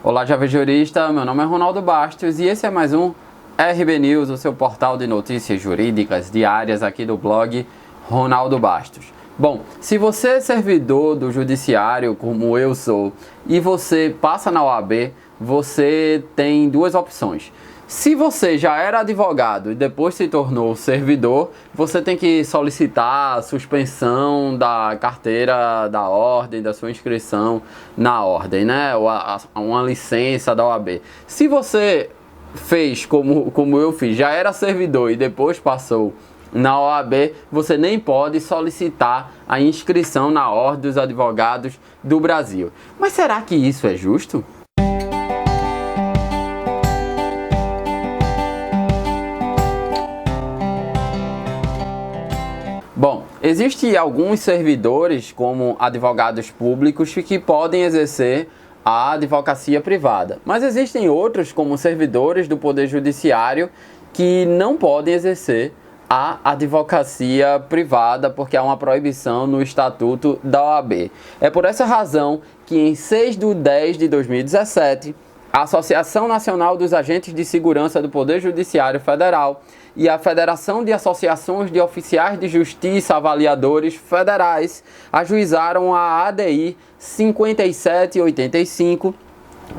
Olá, jovem jurista, meu nome é Ronaldo Bastos e esse é mais um RB News, o seu portal de notícias jurídicas diárias aqui do blog Ronaldo Bastos. Bom, se você é servidor do judiciário, como eu sou, e você passa na OAB, você tem duas opções. Se você já era advogado e depois se tornou servidor, você tem que solicitar a suspensão da carteira da ordem, da sua inscrição na ordem, né? Ou uma licença da OAB. Se você fez como eu fiz, já era servidor e depois passou na OAB, você nem pode solicitar a inscrição na Ordem dos Advogados do Brasil. Mas será que isso é justo? Bom, existem alguns servidores, como advogados públicos, que podem exercer a advocacia privada. Mas existem outros, como servidores do Poder Judiciário, que não podem exercer a advocacia privada, porque há uma proibição no Estatuto da OAB. É por essa razão que em 6/10/2017, a Associação Nacional dos Agentes de Segurança do Poder Judiciário Federal e a Federação de Associações de Oficiais de Justiça Avaliadores Federais ajuizaram a ADI 5785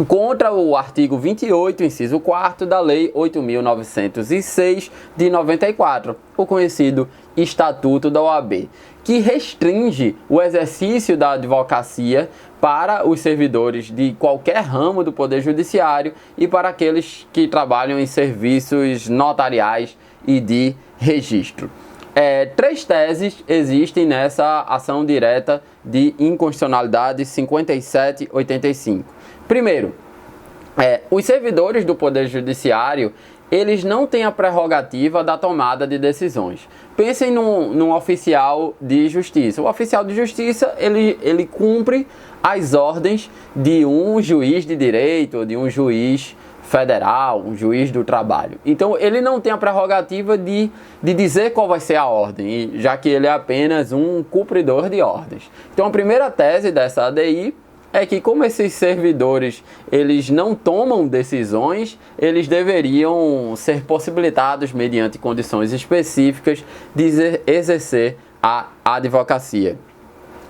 contra o artigo 28, inciso 4º da Lei 8.906 de 94, o conhecido Estatuto da OAB, que restringe o exercício da advocacia para os servidores de qualquer ramo do Poder Judiciário e para aqueles que trabalham em serviços notariais e de registro. Três teses existem nessa ação direta de inconstitucionalidade 5785. Primeiro, os servidores do Poder Judiciário, eles não têm a prerrogativa da tomada de decisões. Pensem num oficial de justiça. O oficial de justiça, ele cumpre as ordens de um juiz de direito, de um juiz federal, um juiz do trabalho. Então, ele não tem a prerrogativa de dizer qual vai ser a ordem, já que ele é apenas um cumpridor de ordens. Então, a primeira tese dessa ADI é que, como esses servidores eles não tomam decisões, eles deveriam ser possibilitados, mediante condições específicas, de exercer a advocacia.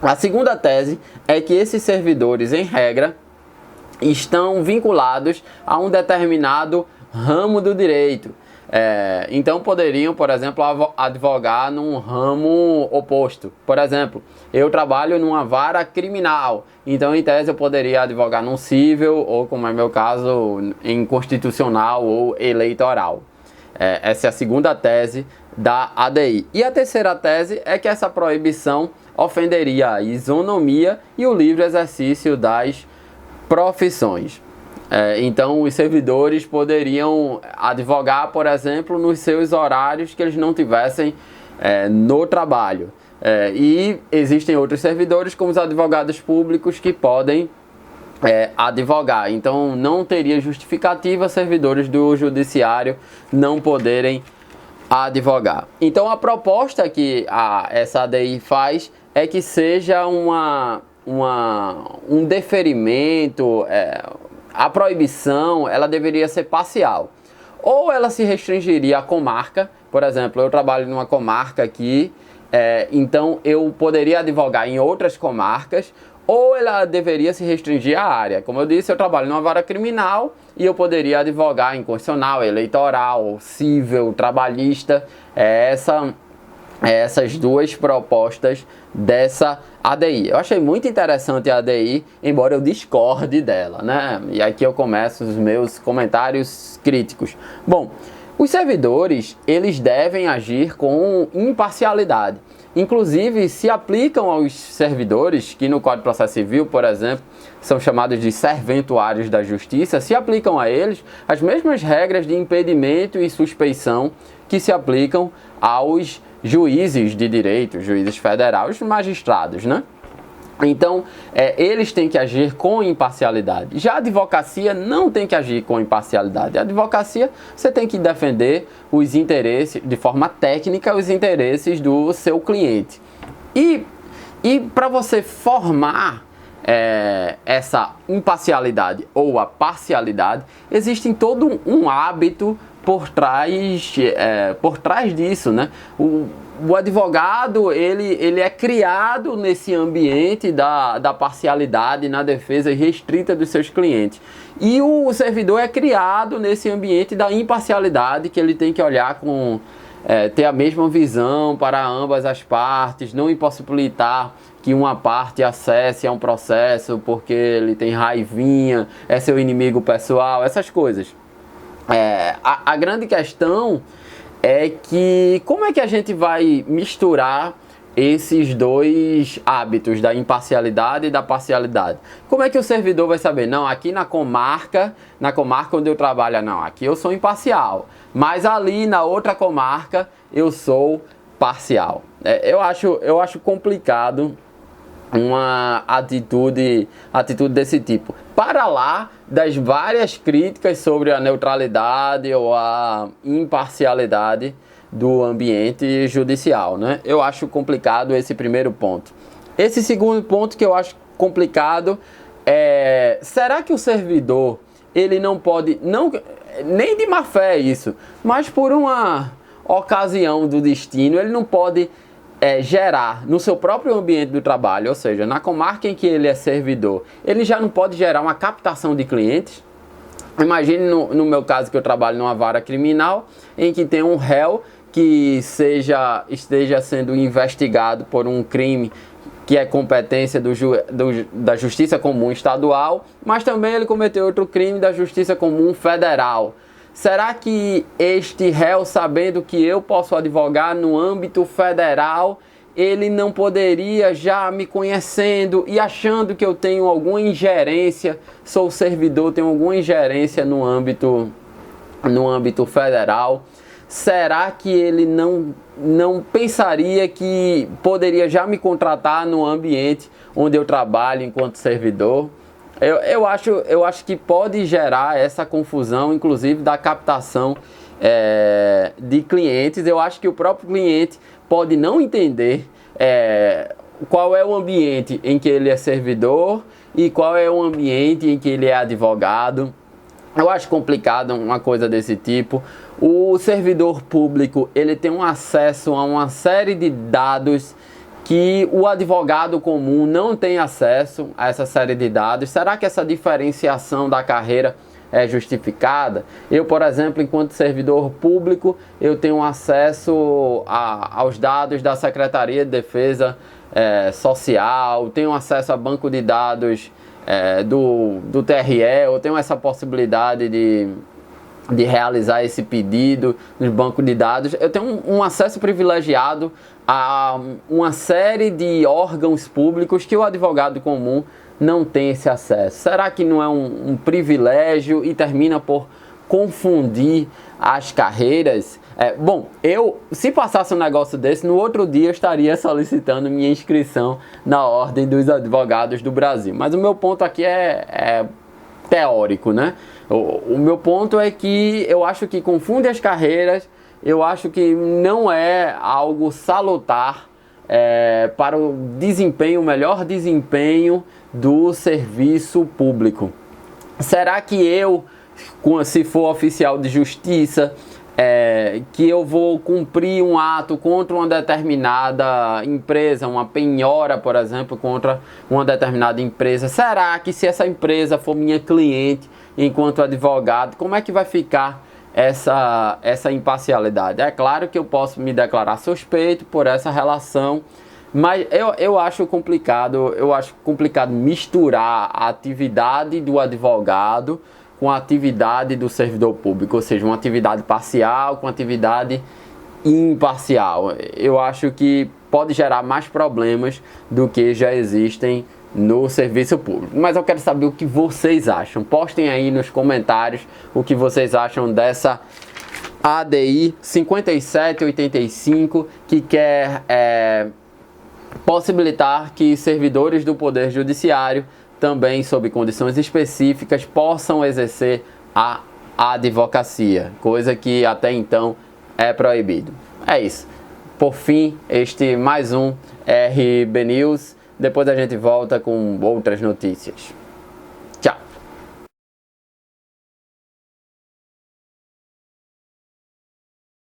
A segunda tese é que esses servidores, em regra, estão vinculados a um determinado ramo do direito. Então poderiam, por exemplo, advogar num ramo oposto. Por exemplo, eu trabalho numa vara criminal, então em tese eu poderia advogar num cível ou, como é meu caso, em constitucional ou eleitoral. Essa é a segunda tese da ADI. E a terceira tese é que essa proibição ofenderia a isonomia e o livre exercício das profissões. Então os servidores poderiam advogar, por exemplo, nos seus horários que eles não tivessem no trabalho. E existem outros servidores, como os advogados públicos, que podem advogar. Então não teria justificativa servidores do judiciário não poderem advogar. Então a proposta que essa ADI faz é que seja um deferimento. A proibição, ela deveria ser parcial. Ou ela se restringiria à comarca, por exemplo, eu trabalho numa comarca aqui, então eu poderia advogar em outras comarcas, ou ela deveria se restringir à área. Como eu disse, eu trabalho numa vara criminal e eu poderia advogar em constitucional, eleitoral, cível, trabalhista. Essas duas propostas dessa ADI. Eu achei muito interessante a ADI, embora eu discorde dela, né? E aqui eu começo os meus comentários críticos. Bom, os servidores, eles devem agir com imparcialidade. Inclusive, se aplicam aos servidores, que no Código de Processo Civil, por exemplo, são chamados de serventuários da Justiça, se aplicam a eles as mesmas regras de impedimento e suspeição que se aplicam aos juízes de direito, juízes federais, magistrados, né? Então, eles têm que agir com imparcialidade. Já a advocacia não tem que agir com imparcialidade. A advocacia, você tem que defender os interesses, de forma técnica, os interesses do seu cliente. E para você formar essa imparcialidade ou a parcialidade, existe todo um hábito por trás disso, né? O advogado, ele é criado nesse ambiente da parcialidade na defesa restrita dos seus clientes. E o servidor é criado nesse ambiente da imparcialidade, que ele tem que olhar ter a mesma visão para ambas as partes, não impossibilitar que uma parte acesse a um processo porque ele tem raivinha, é seu inimigo pessoal, essas coisas. A grande questão é que como é que a gente vai misturar esses dois hábitos da imparcialidade e da parcialidade? Como é que o servidor vai saber? Não, aqui na comarca onde eu trabalho, não, aqui eu sou imparcial, mas ali na outra comarca eu sou parcial. Eu acho complicado uma atitude desse tipo. Para lá das várias críticas sobre a neutralidade ou a imparcialidade do ambiente judicial, né? Eu acho complicado esse primeiro ponto. Esse segundo ponto que eu acho complicado é: será que o servidor, ele não pode, nem de má fé isso, mas por uma ocasião do destino, ele não pode gerar no seu próprio ambiente do trabalho, ou seja, na comarca em que ele é servidor, ele já não pode gerar uma captação de clientes? Imagine no meu caso, que eu trabalho numa vara criminal, em que tem um réu que esteja sendo investigado por um crime que é competência da Justiça Comum Estadual, mas também ele cometeu outro crime da Justiça Comum Federal. Será que este réu, sabendo que eu posso advogar no âmbito federal, ele não poderia, já me conhecendo e achando que eu tenho alguma ingerência, sou servidor, tenho alguma ingerência no âmbito federal, será que ele não pensaria que poderia já me contratar no ambiente onde eu trabalho enquanto servidor? Eu acho que pode gerar essa confusão, inclusive da captação de clientes. Eu acho que o próprio cliente pode não entender qual é o ambiente em que ele é servidor e qual é o ambiente em que ele é advogado. Eu acho complicado uma coisa desse tipo. O servidor público, ele tem um acesso a uma série de dados que o advogado comum não tem acesso a essa série de dados. Será que essa diferenciação da carreira é justificada? Eu, por exemplo, enquanto servidor público, eu tenho acesso aos dados da Secretaria de Defesa Social, tenho acesso a banco de dados do TRE, eu tenho essa possibilidade de realizar esse pedido no banco de dados. Eu tenho um acesso privilegiado a uma série de órgãos públicos que o advogado comum não tem esse acesso. Será que não é um privilégio e termina por confundir as carreiras? Bom, se passasse um negócio desse, no outro dia eu estaria solicitando minha inscrição na Ordem dos Advogados do Brasil. Mas o meu ponto aqui é teórico, né? O meu ponto é que eu acho que confunde as carreiras, eu acho que não é algo salutar para o melhor desempenho do serviço público. Será que se for oficial de justiça, que eu vou cumprir um ato contra uma determinada empresa, uma penhora, por exemplo, contra uma determinada empresa, será que se essa empresa for minha cliente enquanto advogado, como é que vai ficar essa imparcialidade? É claro que eu posso me declarar suspeito por essa relação, mas eu acho complicado misturar a atividade do advogado com a atividade do servidor público, ou seja, uma atividade parcial com atividade imparcial. Eu acho que pode gerar mais problemas do que já existem no serviço público. Mas eu quero saber o que vocês acham. Postem aí nos comentários o que vocês acham dessa ADI 5785, que quer possibilitar que servidores do Poder Judiciário, também sob condições específicas, possam exercer a advocacia, coisa que até então é proibido. É isso. Por fim, mais um RB News. Depois a gente volta com outras notícias.